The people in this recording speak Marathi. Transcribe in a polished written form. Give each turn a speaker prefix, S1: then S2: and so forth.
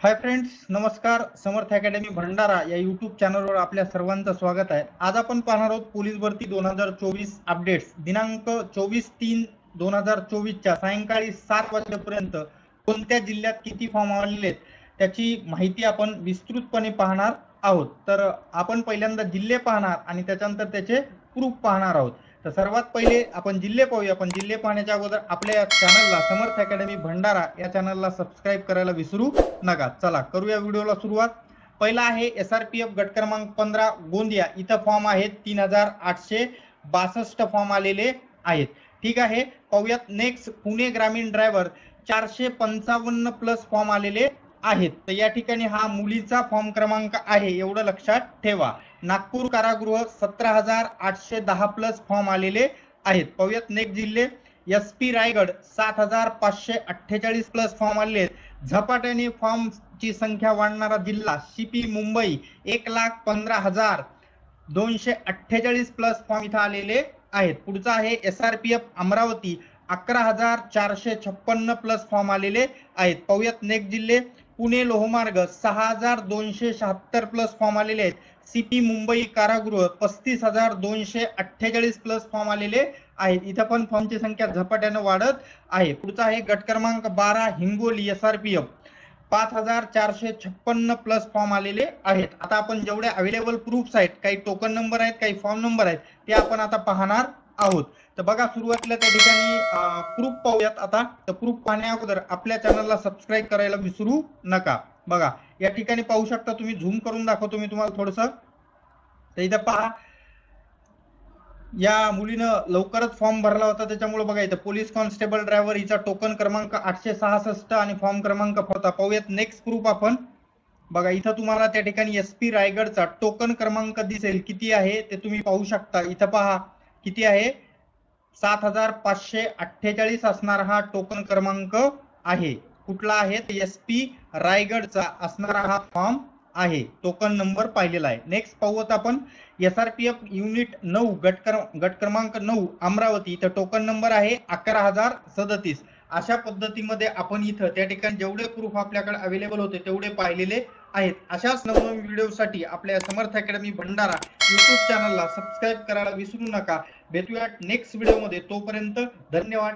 S1: हाय फ्रेंड्स, नमस्कार. समर्थ अकॅडमी भंडारा या यूट्यूब चॅनलवर आपल्या सर्वांचं स्वागत आहे. आज आपण पाहणार आहोत पोलीस भरती 2024 अपडेट्स. दिनांक 24/3/2024 च्या सायंकाळी 7 वाजेपर्यंत कोणत्या जिल्ह्यात किती फॉर्म आलेले आहेत त्याची माहिती आपण विस्तृतपणे पाहणार आहोत. तर आपण पहिल्यांदा जिल्हे पाहणार आणि त्याच्यानंतर त्याचे प्रूफ पाहणार आहोत. तर सर्वात पहिले आपण जिल्हे पाहूया. पण जिल्हे पाहण्याच्या अगोदर आपल्या चॅनलला समर्थ अकॅडमी भंडारा या चॅनलला सबस्क्राईब करायला विसरू नका. चला करूया व्हिडिओला सुरुवात. पहिला आहे SRPF गट क्रमांक 15 गोंदिया. इथं फॉर्म आहेत 3862 फॉर्म आलेले आहेत. ठीक आहे, पाहूयात नेक्स्ट. पुणे ग्रामीण ड्रायव्हर 455 प्लस फॉर्म आलेले आहेत. तर या ठिकाणी हा मुलीचा फॉर्म क्रमांक आहे, एवढं लक्षात ठेवा. नागपूर कारागृह 17810 प्लस फॉर्म आलेले आहेत. पाहूयात नेक्स्ट जिल्हे. SP रायगड 7548 प्लस फॉर्म आलेले आहेत. झपाट्याने फॉर्मची संख्या वाढणारा जिल्हा CP मुंबई 1,15,248 प्लस फॉर्म इथं आलेले आहेत. पुढचा आहे SRPF अमरावती 11,456 प्लस फॉर्म आलेले आहेत. पाहूयात नेक्स्ट जिल्हे. पुणे लोहमार्ग 6,276 प्लस फॉर्म आलेले आहेत. CP मुंबई कारागृह 35,248 प्लस फॉर्म आलेले आहेत. इथं पण फॉर्मची संख्या झपाट्याने वाढत आहे. पुढचा आहे गट क्रमांक 12 हिंगोली SRPF 5,456 प्लस फॉर्म आलेले आहेत. आता आपण जेवढे अवेलेबल प्रूफ्स आहेत, काही टोकन नंबर आहेत, काही फॉर्म नंबर आहेत, ते आपण आता पाहणार आहोत. तर बघा, सुरुवातीला त्या ठिकाणी प्रूफ पाहूयात. आता तर प्रूफ पाहण्या अगोदर आपल्या चॅनलला सबस्क्राईब करायला विसरू नका. बघा या ठिकाणी पाहू शकता तुम्ही, झूम करून दाखवतो मी तुम्हाला थोडंसं. तर इथं पहा, या मुलीनं लवकरच फॉर्म भरला होता, त्याच्यामुळे बघा इथं पोलीस कॉन्स्टेबल ड्रायव्हर हिचा टोकन क्रमांक 866 आणि फॉर्म क्रमांक होता. पाहूयात नेक्स्ट प्रूफ आपण. बघा इथं तुम्हाला त्या ठिकाणी SP रायगडचा टोकन क्रमांक दिसेल, किती आहे ते तुम्ही पाहू शकता. इथं पहा किती आहे, 7548 असणारा हा टोकन क्रमांक आहे. कुठला आहे, तर SP रायगडचा असणारा हा फॉर्म आहे. टोकन नंबर पाहिलेला आहे. नेक्स्ट पाहूत आपण. SRPF युनिट 9 गट क्रमांक 9 अमरावती. इथं टोकन नंबर आहे 11,037. अशा पद्धतीमध्ये आपण इथं त्या ठिकाणी जेवढे प्रूफ आपल्याकडे अवेलेबल होते तेवढे पाहिलेले आहेत. अशाच नवनवीन व्हिडिओसाठी आपल्या समर्थ अकॅडमी भंडारा यूट्यूब चॅनलला सबस्क्राईब करायला विसरू नका. भेटूया नेक्स्ट व्हिडिओमध्ये. तोपर्यंत धन्यवाद.